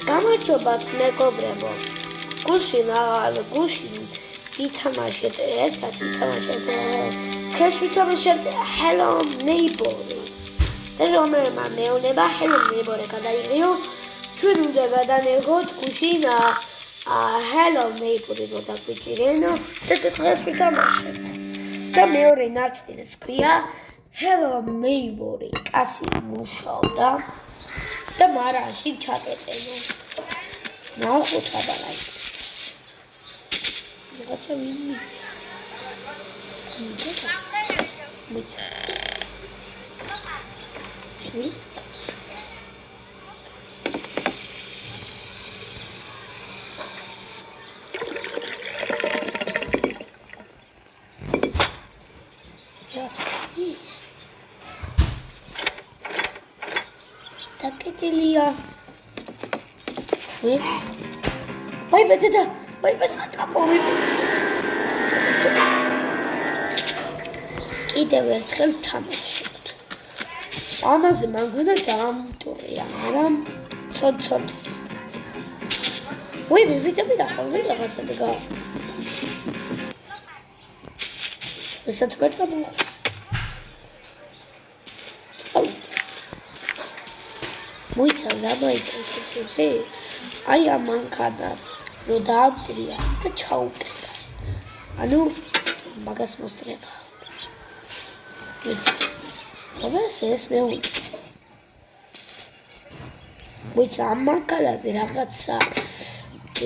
გამარჯობათ მეგობრებო. გუშინ ვითამაშეთ Hello Neighbor. რომელმა მეუნება Hello Neighbor გადაიღიო. ჩვენ უნდა გადანეგოთ გუშინ Hello Neighbor გადაგვიჭირენო. დღეს ვითამაშეთ. და მეორე ნაწილს ქვია Hello Neighbor. კაცი მუშაობდა და მარაში ჩაკეტენო. ნახოთ აბა რაღაცა ვინმე. მიცა. ცივი. Taketilia. Wait. Wait, betada. Wait, besada. კიდევ ერთხელ თამაშობთ. ამაზე მანქანა დამტვრია, მაგრამ ცოტ. ვები, ვიტები დახოლვი რაღაცა დგა. ვისაც ვერწამო. მოიცა რა მაინტერესებს აი ამ მანქანა რო დაამტრია და ჩაუკეტა. ანუ მაგას მოსწრება. Robert says me. Which am makalas ragazza.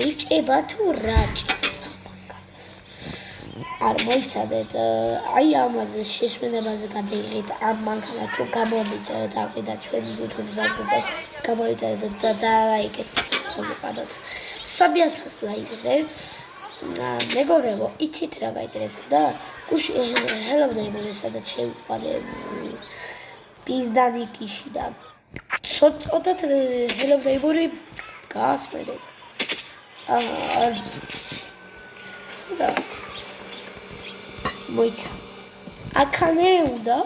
Which ebatu raj. Armoita that I am as a shishman as a candidate. Am mankala to Kabobita that 20 YouTube's Kaboita that like it. Sabiatas like this. მეგობრებო, იცით რა გაინტერესებდა? გუში Hello Neighbor-ისა და შევყარე პიზდანიკიში და ცოტ Hello Neighbor-ი გაასმენე. სუდა. მოიცა. აქანე უნდა?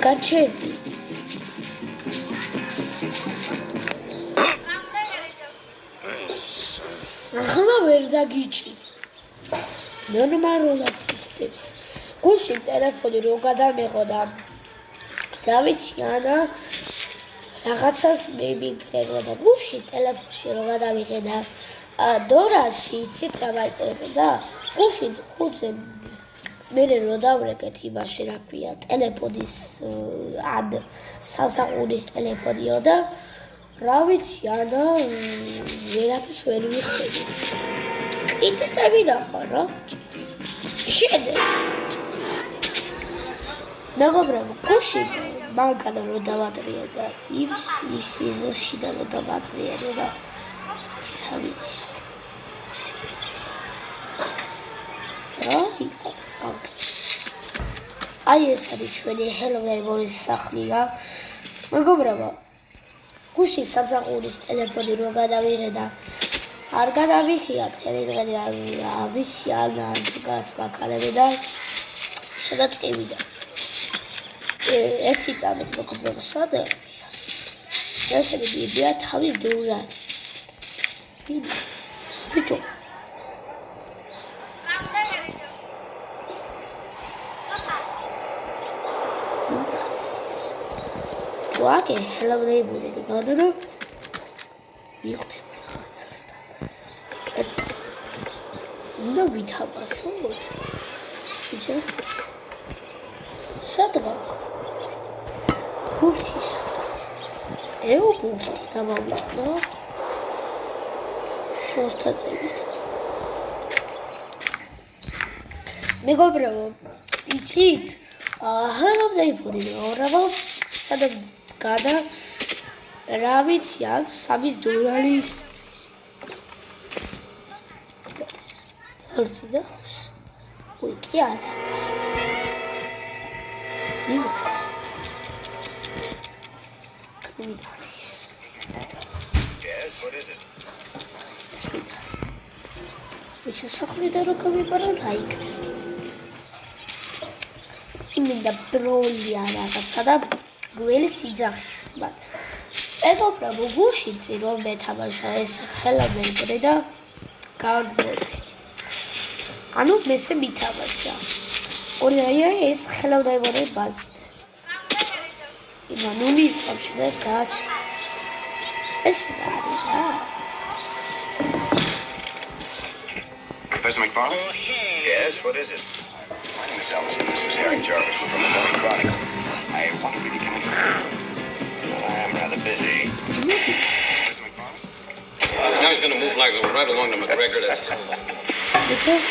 Качети. ახლა ვერ დაგიჭი. ნორმალურად სისტემს. გუშინ ტელეფონი რო გადამეღო და რა ვიცი ანა რაღაცას მეიმიფრება და გუშინ ტელეფონში რო გადავიღე და დორაში იცით რა გაინტერესებდა? გუშინ ხუთზე მერე რო დავრეკეთ იმაში რა ქვია ტელეფონის ან სამსახურის ტელეფონიო და რა ვიცი ანა ვერაფერს ვერ მიხვდი. კიდე დავახარ რა. შედე. მეგობრებო, გუშინ მანქანა რო დავატრიე და ის იზოში და რო დავატრიე და რა ვიცი. აი ეს არის ჩვენი Hello Neighbor-ის სახლია. მეგობრებო, გუშინ სამსახურის ტელეფონი რო გადავიღე და არ გადავიხიათ დღე და ვიცი ანა გასვაკალები და სადაც ყივიდა. ერთი წამით მეგობრებო, სადა? ესე მიდია თავის დულარი. ბიჭო Wake Hello Neighbor dedi kadını yok hasta. Bunda vitaba şu. İşte. Şurada. Kurtis. Kurtis tamam işte. Şurada çevir. Mегоბრებო, იცით? Hello Neighbor dedi. Orava სადაც გადა რა ვიცი ამ $3 ხალხი და უიკი არა Which is something that will come in like იმინდა ბროლია რაღაცა და გველის იძახისმან. მეგობრებო, გუშინი რომ მეთამაშა ეს ხელოვნური და გავდბოდი. ანუ მესე მითამაშა. ორია ეს ხელოვნური ბაცდე. ნუნი წამშდა გაჩ. ეს რა? Professor McFarlane? Yes, what is it? My name is Allison. This is Harry Jarvis from the Morning Chronicle. I wonder if you can come in. I'm rather busy. Professor McFarlane? Now he's going to move like right along to McGregor. What's it?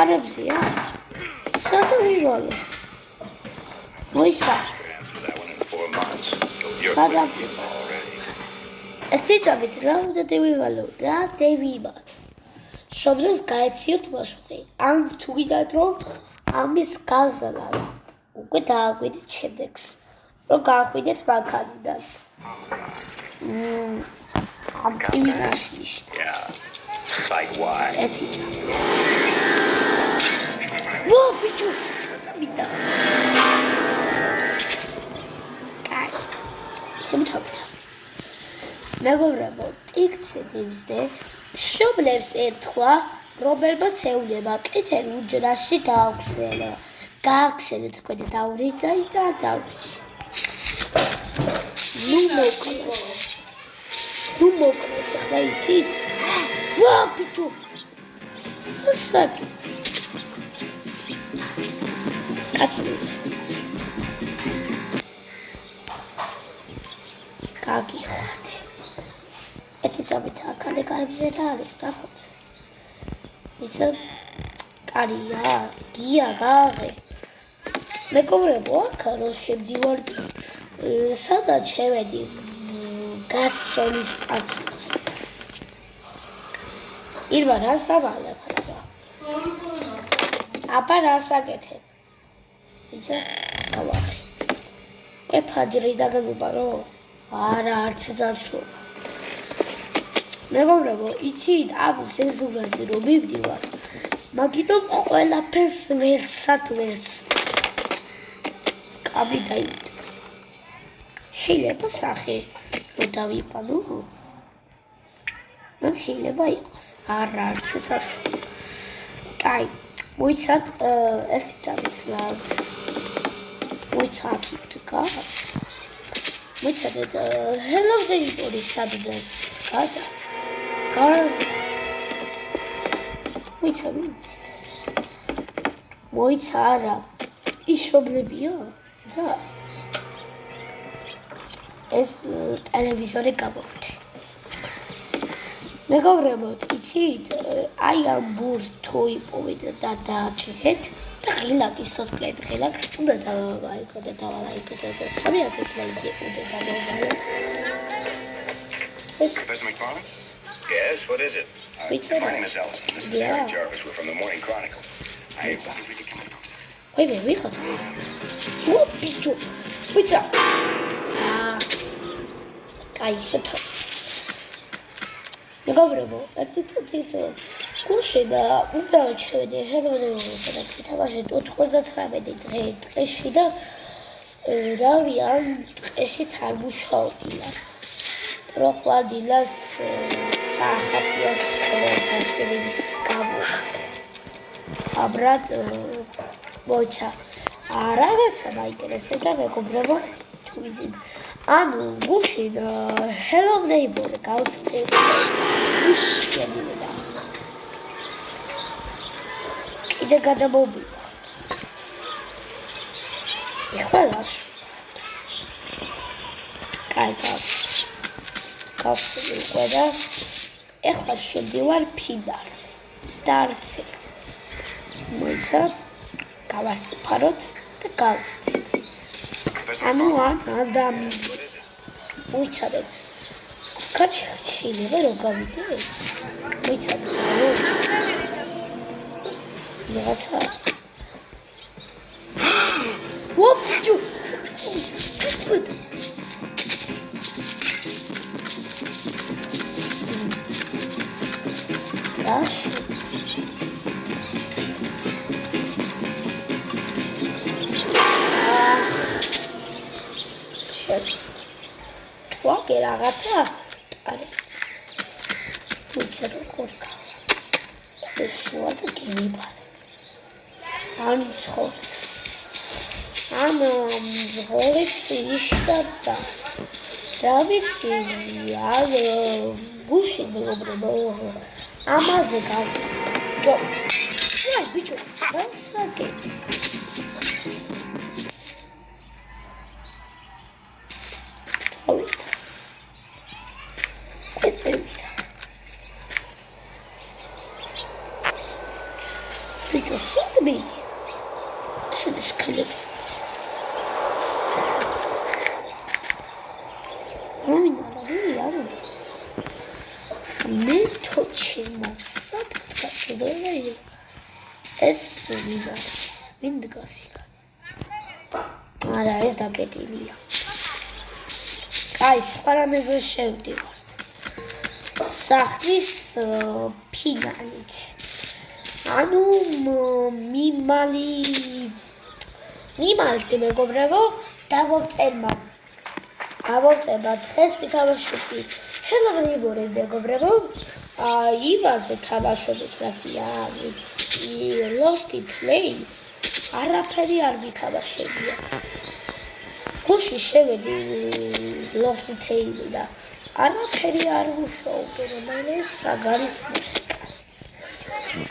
Arabsia. Sadavivalo. Moisa. Answer that one in 4 months. You're Sadavivalo. Estitavit rauda devivalo. Ra deviva. Შობლებს გაეციოთ მასუხი. ან თუ გიდათ რომ ამის გავზალა უკვე დააგვიდეთ შემდეგს. რომ გაახვიდეთ მანქანიდან. ამ ტივინაში. Yeah. Like why? ეთიკა. ვო, ბიჭო, სადამიდა. კაი. შემთხვევით. მეგობრებო, იქცე დევზდე. შობლებს ეთქვა, რომელმაც ეულება ყითელი უჯრაში დააქვსელა. გააქვსენეთ თქვენი დავრით და დავრით. ნუ მოკლედ, ახლა იცით? ვა, ბიჭო. ასაკი. კაცის. გაგიხვათ. ეთიტაბით აქამდე კარებზე რა არის ნახოთ. იცი? კარია, გია გაღე. მეგობრებო, აქ რო შევდივარ სადაც შევედი გასწოლის პარტს. ირმა რას დავალებ ახლა? აბა რას აკეთებ? იცი? გავახი. ე ფაჯრი დაგებობა რო? არა, არც ძალშო. მეგობრებო, იცით ამ ზეზურაზე რომ მივდივარ, მაგიტომ ყველაფერს ვერსად სკაბი დაიწყო. შეიძლება სახე რომ დავიპანო? მე შეიძლება იყოს. არა, არც წარშო. კაი, მოიცათ ერთი წამით რა. მოიცათ გას. მოიცადეთ Hello Neighbor-ის სადღაც. გადა. მოიცა არა ის შობლებია რა ეს ტელევიზორი გამოვიდე მეგობრებო იცით აი ამ ბურს თუ იპოვეთ და დააჭერეთ და ღილაკი სოწყლები ღილაკს უნდა დავაიკო და დავალაიკო და 3000 ლეიძე უნდა დავავალო ეს Professor McFarlane? Yes, what is it? My name is Allison. This is Harry Jarvis. We're from the Morning Chronicle. I wonder if you can come in. Wait, виход. Вот бичу. Вытя. Ай, сето. მეგობრებო, ერთ კურსი და უბრალოდ შევედი ხელოვნებასა და თამაში 99 დღეში და რავი ან დღეში თამუშავდიას. პროხვალდილას საახალწლოდ დასვენების გამო. აბრად მოიცა. რაღაცა მაინტერესებდა მეგობრებო, თუ იცით. ანუ გუშინ Hello Neighbor გავსწრები. უშენებს. კიდე გადამოვიდა. ეხლაც. კაი. გავსწრები უკვე და ეხლა შევდივარ ფინალზე. დაარცეთ. მოიცა. გავასწრებთ და გავსწრებით. ანუ ადამიანი უჩადეთ. კაც შეიძლება რომ გავიდე? უჩადეთ რომ რაღაცა. ვოპჯუ. მოგე რაღაცა? არე. ვიცი როგორ გავა. შეშუა და გიმიბარე. ან ცხოვრს. ან ზღორის ისhtაბს და რა ვიცი, ან გუში მეგობრებო, ამაზე ჯო. აი ბიჭო, რასაკეთე? თავით. ეწევით. ბიჭო, სიტყვი. შედის კლები. მე თოჩი მოსაბჭოდება ეს ვინ დგას იქ? არა, ეს დაკეტილია. აი, სხვა რამეზე შევდივართ. სახლის ფინალით. ანუ მიმალზე მეგობრებო, დავწერმა დღეს ვითამაშები. ხელოვნებური მეგობრებო, იმაზე თამაშობთ რაკია, Lost in Place, არაფერი არ ვითამაშებია. გუში შევედი Lost in Place და არაფერი არ ვუშავდი, რომელიც საგარიც მუსიკაც.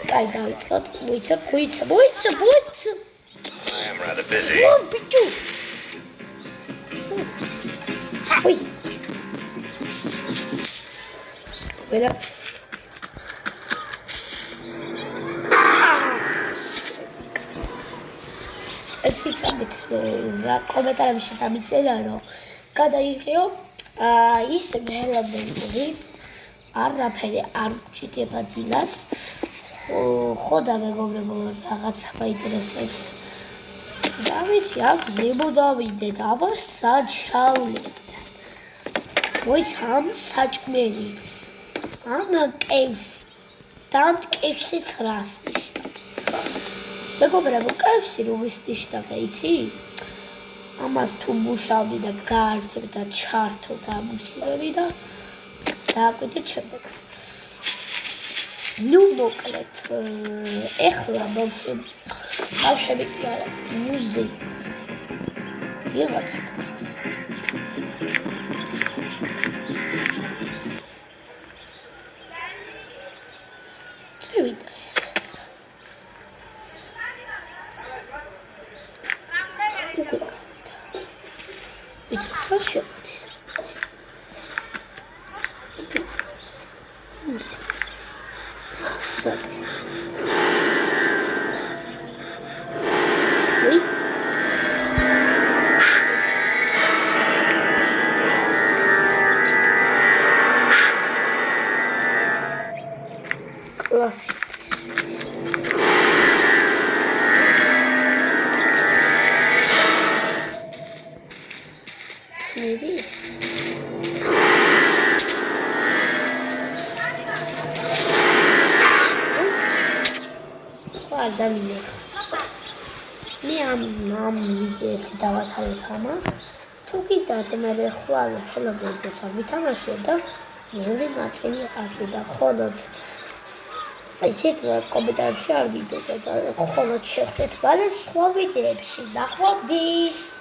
კაი, დავიწყოთ. მოიცა. I am rather busy. ბიჭო. ой. Вера. ერთი წამით რა კომენტარებში დამიწერა რომ გადაიღიო ის მელოდიით არაფერი არ ჭირდება ძილას ხო და მეგობრებო რაღაცა მაინტერესებს და ვიცი აქ ზემო დავიდეთ აბა საჩავლეთ მოიცა ამ საჭმელით ან კევს კევსიც რას ნიშნავს მეგობრებო კევსი რომის ნიშნავს იცი ამას თუ მუშავდი და გაარჩევ და ჩართო და მუსიკები და დააკვირდე ჩემს ნუ მოკლედ ეხლა ბავშვები კი არა მუსიკი ვიღაცა წევიდა ეს უკვე გავიდა ის რა შეგვიძლია Класс. Maybe. Адамია. მე ამ ვიდეოებში დავათავებ ამას. თუ კიდათ მე ხვალ ხელობებს ვითამაშე და მეორე ნაწილი აღიდა ხოლოდ ისეთ კომენტარებში არ ვიდოდეთ და ხოლოდ შევხვდეთ ბალეს სხვა ვიდეოებში. ნახვამდის.